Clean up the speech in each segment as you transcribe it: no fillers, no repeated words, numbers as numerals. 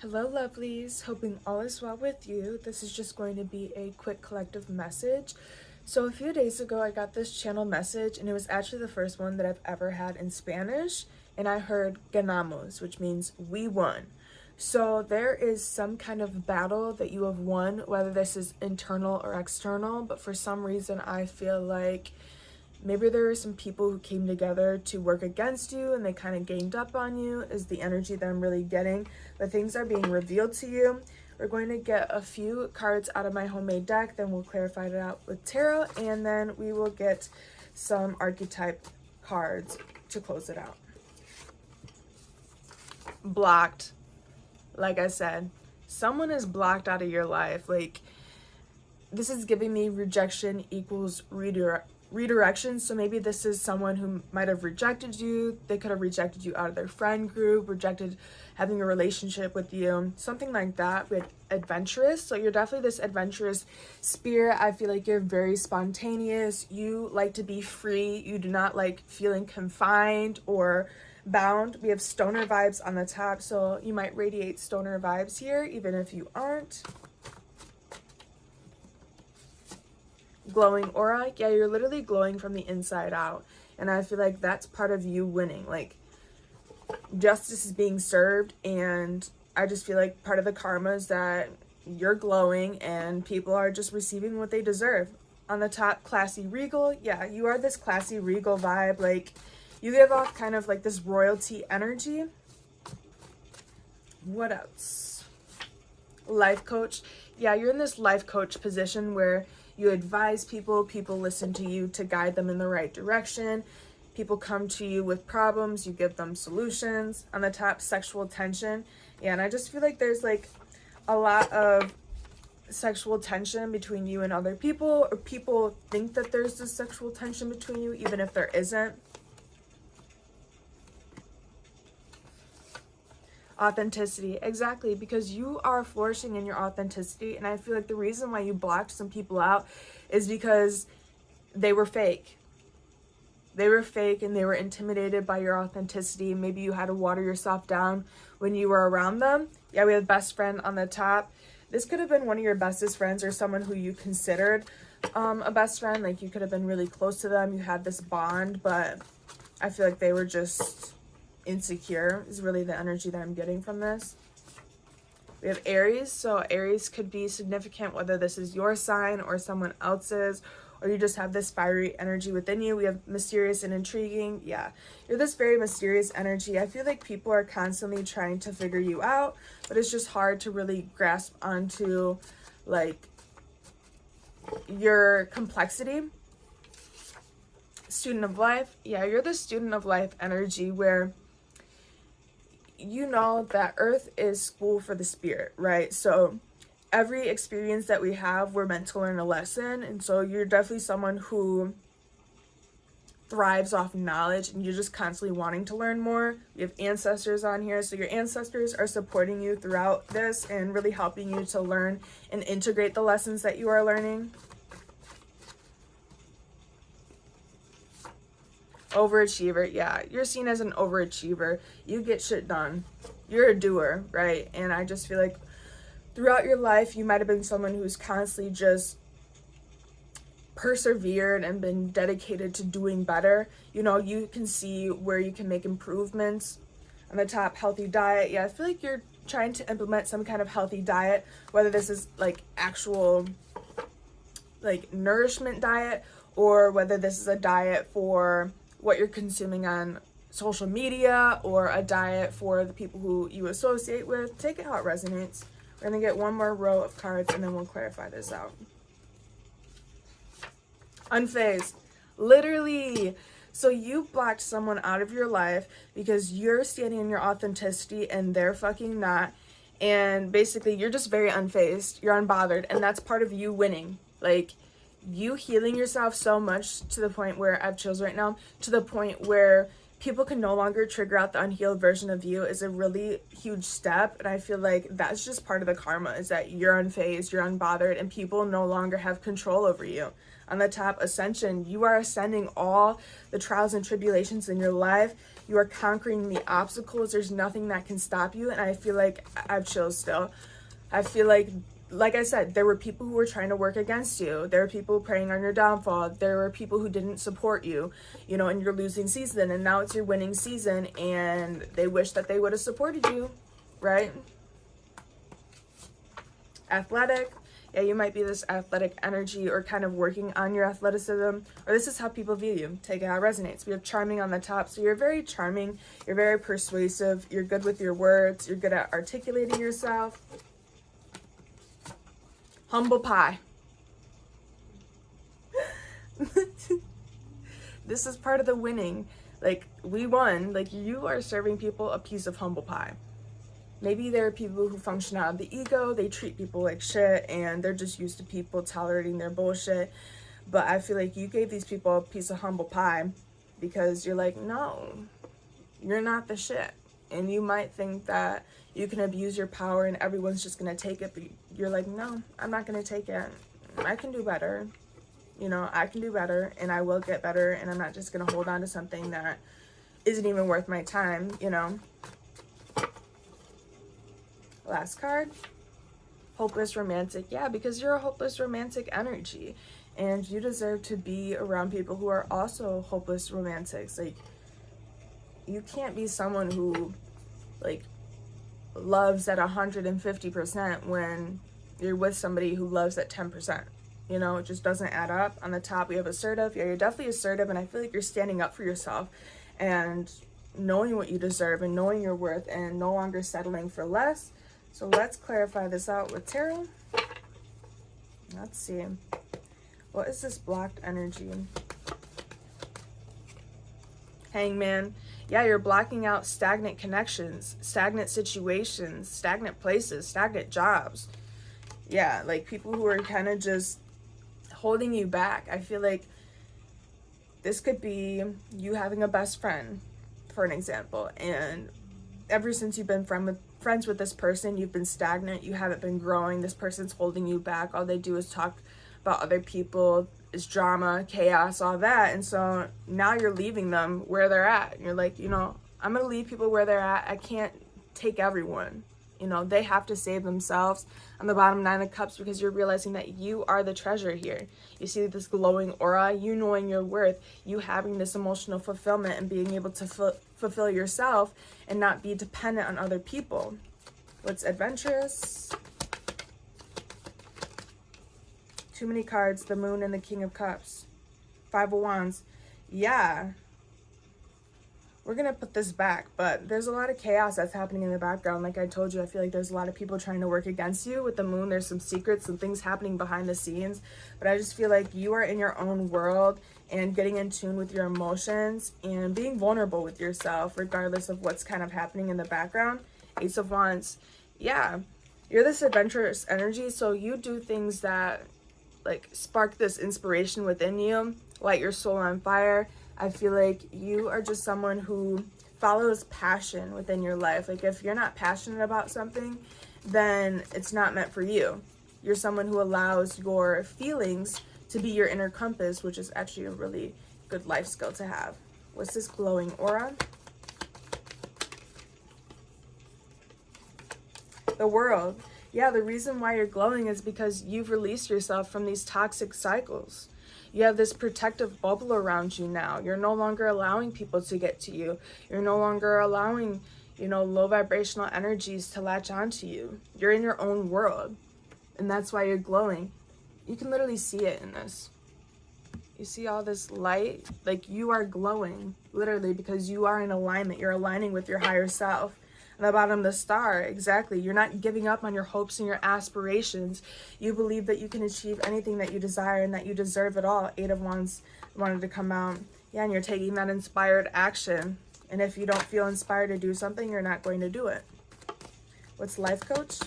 Hello, lovelies. Hoping all is well with you. This is just going to be a quick collective message. So a few days ago, I got this channel message, and it was actually the first one that I've ever had in Spanish, and I heard ganamos, which means we won. So there is some kind of battle that you have won, whether this is internal or external, but for some reason I feel like maybe there were some people who came together to work against you and they kind of ganged up on you is the energy that I'm really getting. But things are being revealed to you. We're going to get a few cards out of my homemade deck, then we'll clarify it out with tarot, and then we will get some archetype cards to close it out. Blocked. Like I said, someone is blocked out of your life. Like, this is giving me rejection equals redirection. So maybe this is someone who might have rejected you. They could have rejected you out of their friend group, rejected having a relationship with you, something like that. We had adventurous. So you're definitely this adventurous spirit. I feel like you're very spontaneous. You like to be free. You do not like feeling confined or bound. We have stoner vibes on the top, so you might radiate stoner vibes here even if you aren't. Glowing aura. Yeah, you're literally glowing from the inside out, and I feel like that's part of you winning. Like, justice is being served, and I just feel like part of the karma is that you're glowing and people are just receiving what they deserve. On the top, classy regal. Yeah, you are this classy regal vibe. Like, you give off kind of like this royalty energy. What else? Life coach. Yeah, you're in this life coach position where you advise people, people listen to you to guide them in the right direction. People come to you with problems, you give them solutions. On the top, sexual tension. Yeah, and I just feel like there's like a lot of sexual tension between you and other people, or people think that there's this sexual tension between you, even if there isn't. Authenticity. Exactly, because you are flourishing in your authenticity, and I feel like the reason why you blocked some people out is because they were fake. They were fake and they were intimidated by your authenticity. Maybe you had to water yourself down when you were around them. Yeah, we have best friend on the top. This could have been one of your bestest friends or someone who you considered a best friend. Like, you could have been really close to them. You had this bond, but I feel like they were just insecure is really the energy that I'm getting from this. We have Aries. So Aries could be significant, whether this is your sign or someone else's, or you just have this fiery energy within you. We have mysterious and intriguing. Yeah, you're this very mysterious energy. I feel like people are constantly trying to figure you out, but it's just hard to really grasp onto like your complexity. Student of life. Yeah, you're the student of life energy where you know that Earth is school for the spirit, right? So every experience that we have, we're meant to learn a lesson. And so you're definitely someone who thrives off knowledge, and you're just constantly wanting to learn more. You have ancestors on here, so your ancestors are supporting you throughout this and really helping you to learn and integrate the lessons that you are learning. Overachiever. Yeah, you're seen as an overachiever. You get shit done. You're a doer, right? And I just feel like throughout your life, you might have been someone who's constantly just persevered and been dedicated to doing better. You know, you can see where you can make improvements. On the top, healthy diet. Yeah, I feel like you're trying to implement some kind of healthy diet, whether this is like actual like nourishment diet, or whether this is a diet for what you're consuming on social media, or a diet for the people who you associate with. Take it how it resonates. We're gonna get one more row of cards and then we'll clarify this out. Unfazed. Literally. So you blocked someone out of your life because you're standing in your authenticity and they're fucking not. And basically you're just very unfazed. You're unbothered, and that's part of you winning. Like, you healing yourself so much to the point where I have chills right now, to the point where people can no longer trigger out the unhealed version of you is a really huge step. And I feel like that's just part of the karma, is that you're unfazed, you're unbothered, and people no longer have control over you. On the top, ascension. You are ascending all the trials and tribulations in your life. You are conquering the obstacles. There's nothing that can stop you. And I feel like I have chills still. I feel like I said, there were people who were trying to work against you. There were people preying on your downfall. There were people who didn't support you, you know, in your losing season. And now it's your winning season, and they wish that they would have supported you, right? Athletic. Yeah, you might be this athletic energy or kind of working on your athleticism, or this is how people view you. Take it how it resonates. We have charming on the top. So you're very charming. You're very persuasive. You're good with your words. You're good at articulating yourself. Humble pie. This is part of the winning. Like, we won. Like, you are serving people a piece of humble pie. Maybe there are people who function out of the ego. They treat people like shit, and they're just used to people tolerating their bullshit. But I feel like you gave these people a piece of humble pie because you're like, no, you're not the shit. And you might think that you can abuse your power and everyone's just going to take it. But you're like, no, I'm not going to take it. I can do better. You know, I can do better, and I will get better. And I'm not just going to hold on to something that isn't even worth my time, you know. Last card, hopeless romantic. Yeah, because you're a hopeless romantic energy, and you deserve to be around people who are also hopeless romantics. Like, you can't be someone who, like, loves at 150% when you're with somebody who loves at 10%. You know, it just doesn't add up. On the top, we have assertive. Yeah, you're definitely assertive, and I feel like you're standing up for yourself and knowing what you deserve and knowing your worth and no longer settling for less. So let's clarify this out with tarot. Let's see. What is this blocked energy? Hangman. Yeah, you're blocking out stagnant connections, stagnant situations, stagnant places, stagnant jobs. Yeah, like people who are kind of just holding you back. I feel like this could be you having a best friend, for an example, and ever since you've been friends with this person, you've been stagnant, you haven't been growing, this person's holding you back. All they do is talk about other people, is drama, chaos, all that. And so now you're leaving them where they're at. And you're like, you know, I'm going to leave people where they're at. I can't take everyone. You know, they have to save themselves. On the bottom, 9 of Cups, because you're realizing that you are the treasure here. You see this glowing aura, you knowing your worth, you having this emotional fulfillment and being able to fulfill yourself and not be dependent on other people. What's adventurous? Too many cards, the Moon and the King of Cups. 5 of Wands. Yeah. We're going to put this back, but there's a lot of chaos that's happening in the background. Like I told you, I feel like there's a lot of people trying to work against you. With the Moon, there's some secrets and things happening behind the scenes. But I just feel like you are in your own world and getting in tune with your emotions and being vulnerable with yourself, regardless of what's kind of happening in the background. Ace of Wands. Yeah, you're this adventurous energy, so you do things that like spark this inspiration within you, light your soul on fire. I feel like you are just someone who follows passion within your life. Like if you're not passionate about something, then it's not meant for you. You're someone who allows your feelings to be your inner compass, which is actually a really good life skill to have. What's this glowing aura? The World. Yeah, the reason why you're glowing is because you've released yourself from these toxic cycles. You have this protective bubble around you now. You're no longer allowing people to get to you. You're no longer allowing, you know, low vibrational energies to latch onto you. You're in your own world. And that's why you're glowing. You can literally see it in this. You see all this light? Like you are glowing, literally, because you are in alignment. You're aligning with your higher self. On the bottom, the Star, exactly. You're not giving up on your hopes and your aspirations. You believe that you can achieve anything that you desire and that you deserve it all. 8 of Wands wanted to come out. Yeah, and you're taking that inspired action. And if you don't feel inspired to do something, you're not going to do it. What's Life Coach?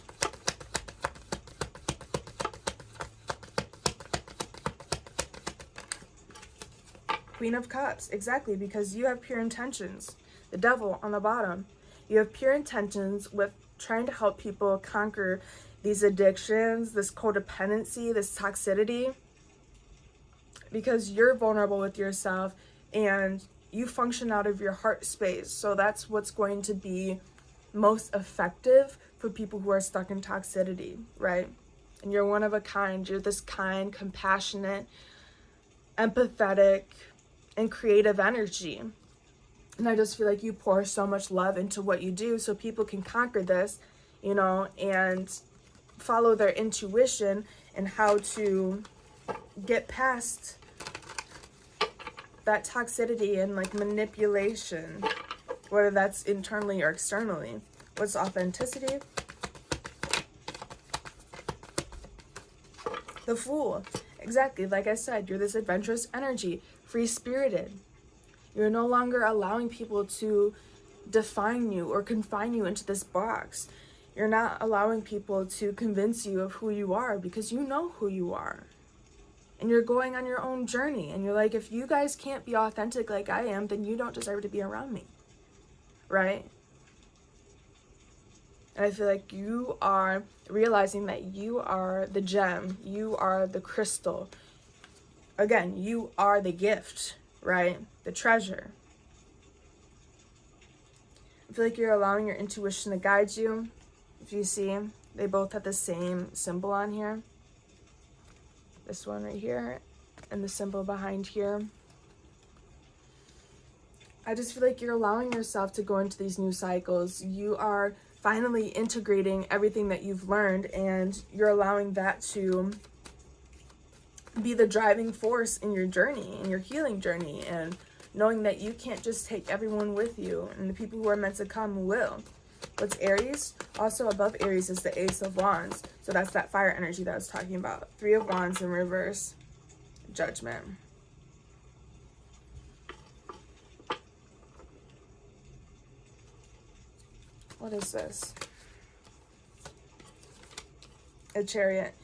Queen of Cups, exactly, because you have pure intentions. The Devil on the bottom. You have pure intentions with trying to help people conquer these addictions, this codependency, this toxicity, because you're vulnerable with yourself and you function out of your heart space. So that's what's going to be most effective for people who are stuck in toxicity, right? And you're one of a kind. You're this kind, compassionate, empathetic, and creative energy. And I just feel like you pour so much love into what you do so people can conquer this, you know, and follow their intuition and how to get past that toxicity and like manipulation, whether that's internally or externally. What's authenticity? The Fool. Exactly, like I said, you're this adventurous energy, free-spirited. You're no longer allowing people to define you or confine you into this box. You're not allowing people to convince you of who you are because you know who you are. And you're going on your own journey. And you're like, if you guys can't be authentic like I am, then you don't deserve to be around me. Right? And I feel like you are realizing that you are the gem. You are the crystal. Again, you are the gift, right? The treasure. I feel like you're allowing your intuition to guide you. If you see, they both have the same symbol on here. This one right here and the symbol behind here. I just feel like you're allowing yourself to go into these new cycles. You are finally integrating everything that you've learned, and you're allowing that to be the driving force in your journey, in your healing journey, and knowing that you can't just take everyone with you, and the people who are meant to come will. What's Aries? Also above Aries is the Ace of Wands. So that's that fire energy that I was talking about. Three of Wands in reverse. Judgment. What is this? A Chariot.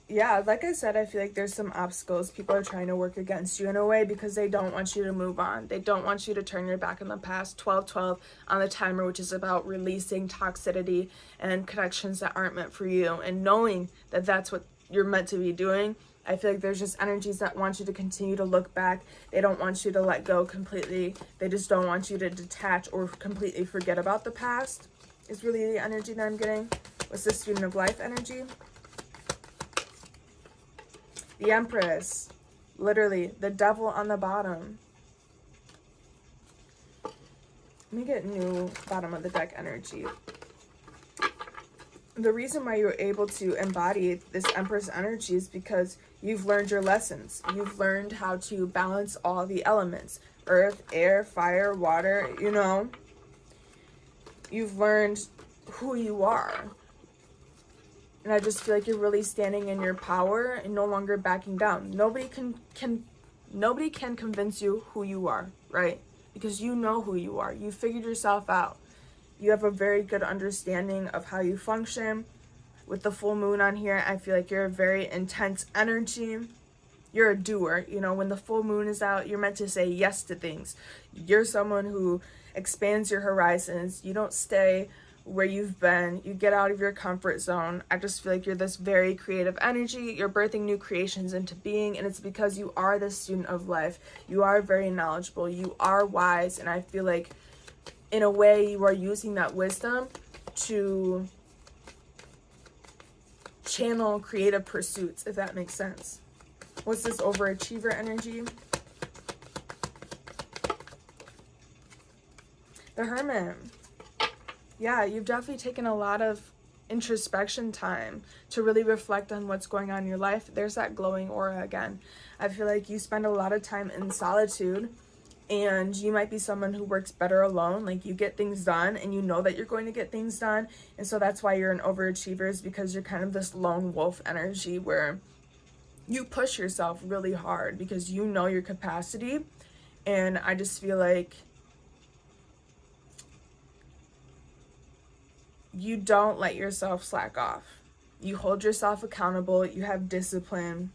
Yeah, like I said, I feel like there's some obstacles. People are trying to work against you in a way because they don't want you to move on. They don't want you to turn your back on the past. 12-12 on the timer, which is about releasing toxicity and connections that aren't meant for you. And knowing that that's what you're meant to be doing, I feel like there's just energies that want you to continue to look back. They don't want you to let go completely. They just don't want you to detach or completely forget about the past. Is really the energy that I'm getting. What's the Student of Life energy? The Empress, literally the devil on the bottom. Let me get new bottom of the deck energy. The reason why you're able to embody this Empress energy is because you've learned your lessons. You've learned how to balance all the elements. Earth, air, fire, water, you know. You've learned who you are. And I just feel like you're really standing in your power and no longer backing down. Nobody can convince you who you are, right? Because you know who you are. You figured yourself out. You have a very good understanding of how you function. With the full moon on here, I feel like you're a very intense energy. You're a doer. You know, when the full moon is out, you're meant to say yes to things. You're someone who expands your horizons. You don't stay where you've been. You get out of your comfort zone. I just feel like you're this very creative energy. You're birthing new creations into being, and it's because you are the student of life. You are very knowledgeable. You are wise, and I feel like in a way you are using that wisdom to channel creative pursuits, if that makes sense. What's this overachiever energy? The Hermit. Yeah, you've definitely taken a lot of introspection time to really reflect on what's going on in your life. There's that glowing aura again. I feel like you spend a lot of time in solitude, and you might be someone who works better alone. Like, you get things done and you know that you're going to get things done. And so that's why you're an overachiever, is because you're kind of this lone wolf energy where you push yourself really hard because you know your capacity. And I just feel like you don't let yourself slack off. You hold yourself accountable. You have discipline.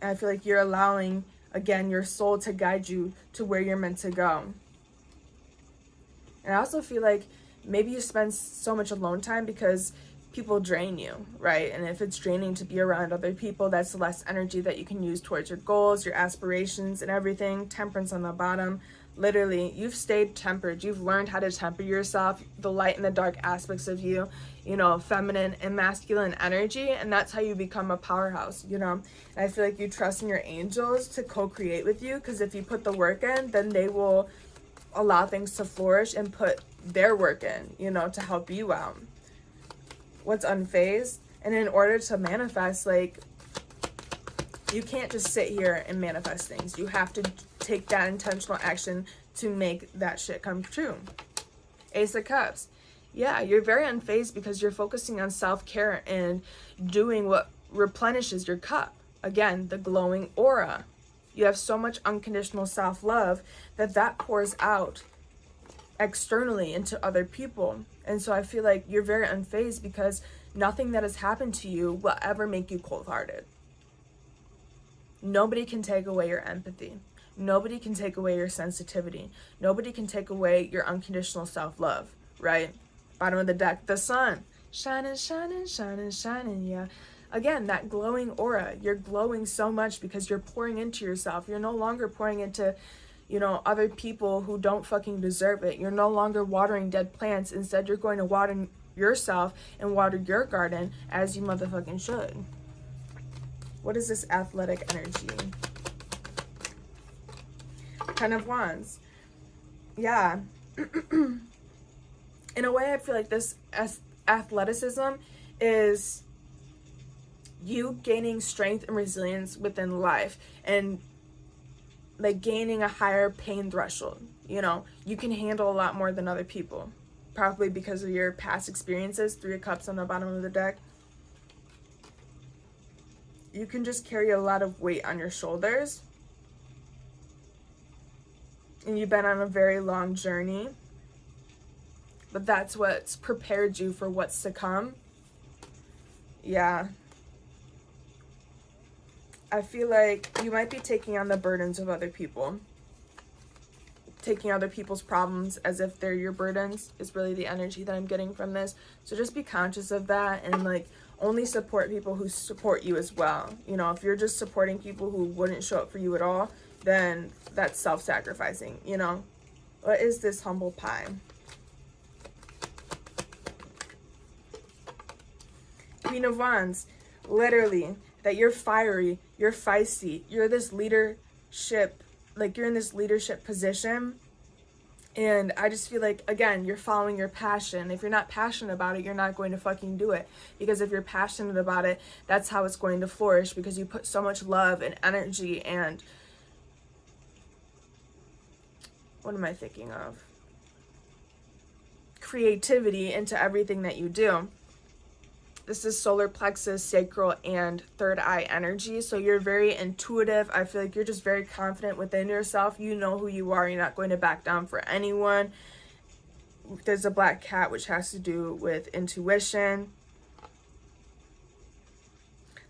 And I feel like you're allowing, again, your soul to guide you to where you're meant to go. And I also feel like maybe you spend so much alone time because people drain you, right? And if it's draining to be around other people, that's less energy that you can use towards your goals, your aspirations, and everything. Temperance on the bottom. Literally, you've stayed tempered. You've learned how to temper yourself, the light and the dark aspects of you, you know, feminine and masculine energy, and that's how you become a powerhouse, you know. And I feel like you trust in your angels to co-create with you, because if you put the work in, then they will allow things to flourish and put their work in, you know, to help you out. What's unfazed? And in order to manifest, like, you can't just sit here and manifest things. You have to take that intentional action to make that shit come true. Ace of Cups. Yeah, you're very unfazed because you're focusing on self-care and doing what replenishes your cup. Again, the glowing aura. You have so much unconditional self-love that pours out externally into other people. And so I feel like you're very unfazed because nothing that has happened to you will ever make you cold-hearted. Nobody can take away your empathy. Nobody can take away your sensitivity. Nobody can take away your unconditional self-love, right? Bottom of the deck, the sun. Shining, shining, shining, shining, yeah. Again, that glowing aura. You're glowing so much because you're pouring into yourself. You're no longer pouring into, you know, other people who don't fucking deserve it. You're no longer watering dead plants. Instead, you're going to water yourself and water your garden as you motherfucking should. What is this athletic energy? Ten of Wands. Yeah. In a way, I feel like this athleticism is you gaining strength and resilience within life and like gaining a higher pain threshold. You know, you can handle a lot more than other people, probably because of your past experiences. 3 of Cups on the bottom of the deck. You can just carry a lot of weight on your shoulders. And you've been on a very long journey. But that's what's prepared you for what's to come. Yeah. I feel like you might be taking on the burdens of other people. Taking other people's problems as if they're your burdens is really the energy that I'm getting from this. So just be conscious of that and like only support people who support you as well. You know, if you're just supporting people who wouldn't show up for you at all, then that's self-sacrificing, you know. What is this humble pie? Queen of Wands. Literally, that you're fiery, you're feisty, you're this leadership, like you're in this leadership position. And I just feel like, again, you're following your passion. If you're not passionate about it, you're not going to fucking do it. Because if you're passionate about it, that's how it's going to flourish, because you put so much love and energy and... what am I thinking of? Creativity into everything that you do. This is solar plexus, sacral, and third eye energy. So you're very intuitive. I feel like you're just very confident within yourself. You know who you are. You're not going to back down for anyone. There's a black cat, which has to do with intuition.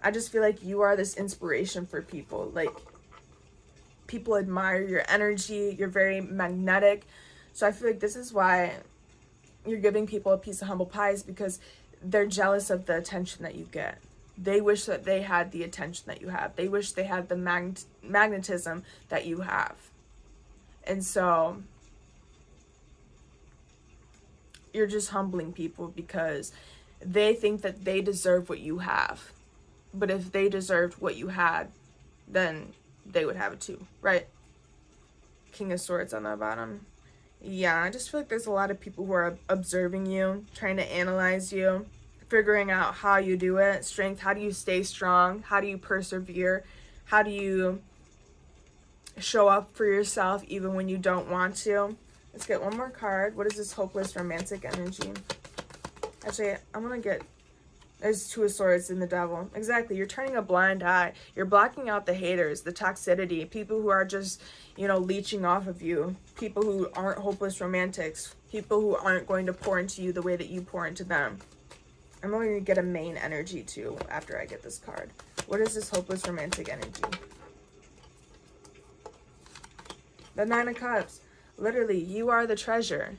I just feel like you are this inspiration for people. Like, people admire your energy. You're very magnetic. So I feel like this is why you're giving people a piece of humble pie, is because they're jealous of the attention that you get. They wish that they had the attention that you have. They wish they had the magnetism that you have. And so you're just humbling people because they think that they deserve what you have. But if they deserved what you had, then they would have it too, right? King of Swords on the bottom. Yeah, I just feel like there's a lot of people who are observing you, trying to analyze you, figuring out how you do it. Strength, how do you stay strong? How do you persevere? How do you show up for yourself even when you don't want to? Let's get one more card. What is this hopeless romantic energy? Actually, I'm going to get... there's 2 of Swords in the Devil. Exactly. You're turning a blind eye. You're blocking out the haters, the toxicity, people who are just, you know, leeching off of you. People who aren't hopeless romantics. People who aren't going to pour into you the way that you pour into them. I'm going to get a main energy too after I get this card. What is this hopeless romantic energy? The 9 of Cups. Literally, you are the treasure.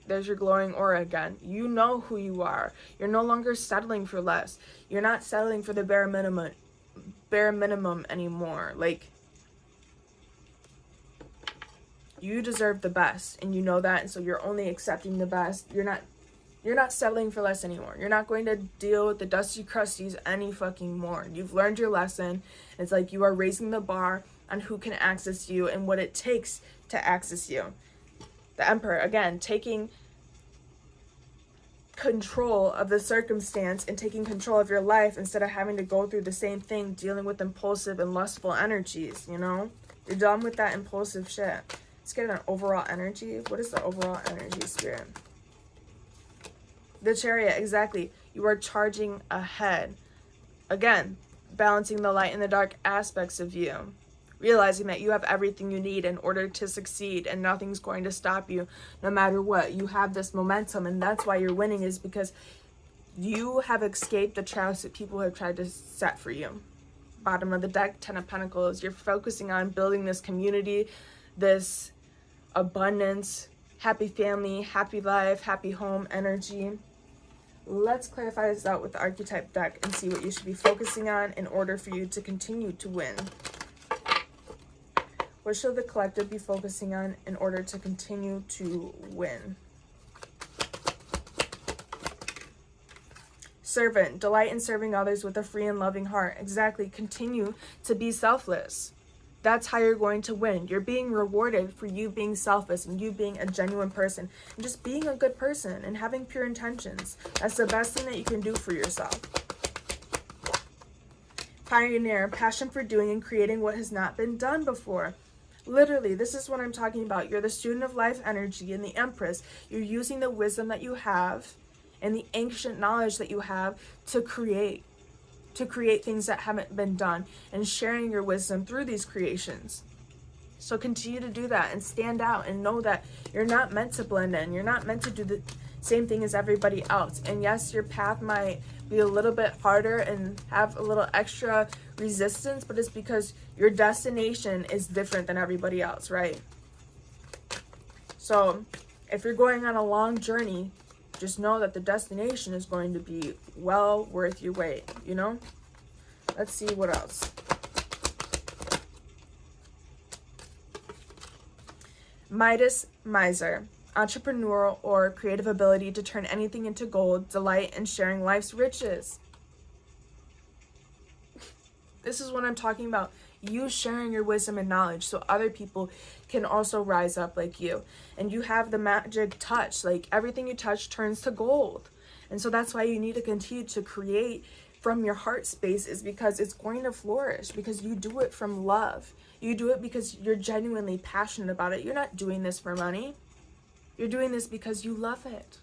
There's your glowing aura again. You know who you are. You're no longer settling for less. You're not settling for the bare minimum anymore. Like, you deserve the best, and you know that, and so you're only accepting the best. You're not settling for less anymore. You're not going to deal with the dusty crusties any fucking more. You've learned your lesson. It's like you are raising the bar on who can access you and what it takes to access you. The Emperor, again, taking control of the circumstance and taking control of your life instead of having to go through the same thing, dealing with impulsive and lustful energies, you know? You're done with that impulsive shit. Let's get an overall energy. What is the overall energy, Spirit? The Chariot, exactly. You are charging ahead. Again, balancing the light and the dark aspects of you. Realizing that you have everything you need in order to succeed and nothing's going to stop you no matter what. You have this momentum, and that's why you're winning, is because you have escaped the traps that people have tried to set for you. Bottom of the deck, 10 of Pentacles. You're focusing on building this community, this abundance, happy family, happy life, happy home energy. Let's clarify this out with the archetype deck and see what you should be focusing on in order for you to continue to win. What should the collective be focusing on in order to continue to win? Servant, delight in serving others with a free and loving heart. Exactly, continue to be selfless. That's how you're going to win. You're being rewarded for you being selfless and you being a genuine person and just being a good person and having pure intentions. That's the best thing that you can do for yourself. Pioneer, passion for doing and creating what has not been done before. Literally, this is what I'm talking about. You're the student of life energy and the Empress. You're using the wisdom that you have and the ancient knowledge that you have to create things that haven't been done and sharing your wisdom through these creations. So continue to do that and stand out and know that you're not meant to blend in. You're not meant to do the same thing as everybody else. And yes, your path might be a little bit harder and have a little extra resistance, but it's because your destination is different than everybody else, right? So if you're going on a long journey, just know that the destination is going to be well worth your wait, you know? Let's see what else. Midas, miser. Entrepreneurial or creative ability to turn anything into gold, delight in sharing life's riches. This is what I'm talking about. You sharing your wisdom and knowledge so other people can also rise up like you. And you have the magic touch. Like, everything you touch turns to gold. And so that's why you need to continue to create from your heart space, is because it's going to flourish, because you do it from love. You do it because you're genuinely passionate about it. You're not doing this for money. You're doing this because you love it.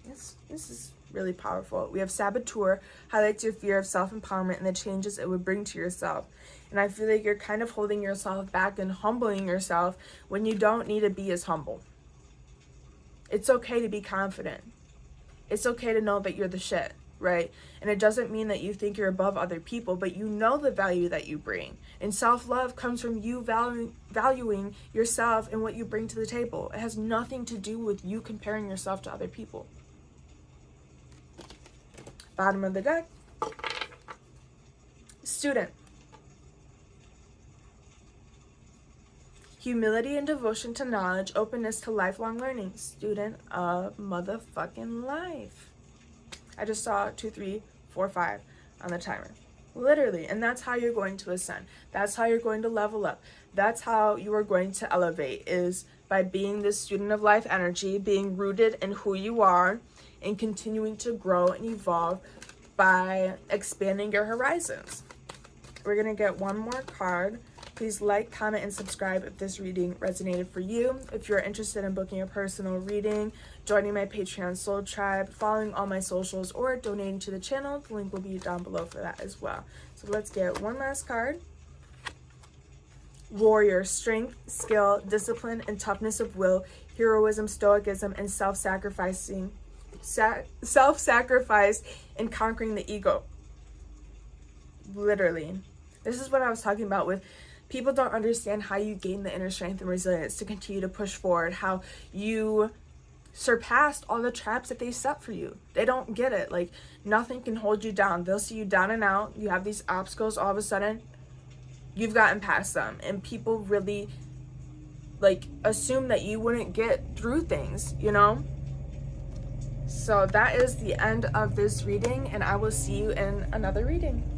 This is really powerful. We have Saboteur, highlights your fear of self-empowerment and the changes it would bring to yourself. And I feel like you're kind of holding yourself back and humbling yourself when you don't need to be as humble. It's okay to be confident. It's okay to know that you're the shit, right? And it doesn't mean that you think you're above other people, but you know the value that you bring. And self-love comes from you valuing yourself and what you bring to the table. It has nothing to do with you comparing yourself to other people. Bottom of the deck. Student. Humility and devotion to knowledge, openness to lifelong learning. Student of motherfucking life. I just saw 2, 3, 4, 5 on the timer. Literally. And that's how you're going to ascend. That's how you're going to level up. That's how you are going to elevate, is by being this student of life energy, being rooted in who you are, and continuing to grow and evolve by expanding your horizons. We're going to get one more card. Please like, comment, and subscribe if this reading resonated for you. If you're interested in booking a personal reading, joining my Patreon Soul Tribe, following all my socials, or donating to the channel, the link will be down below for that as well. So let's get one last card. Warrior, strength, skill, discipline, and toughness of will, heroism, stoicism, and self-sacrifice in conquering the ego. Literally. This is what I was talking about with people don't understand how you gain the inner strength and resilience to continue to push forward, how you surpassed all the traps that they set for you. They don't get it. Like, nothing can hold you down. They'll see you down and out. You have these obstacles, all of a sudden you've gotten past them, and people really like assume that you wouldn't get through things, you know? So that is the end of this reading, and I will see you in another reading.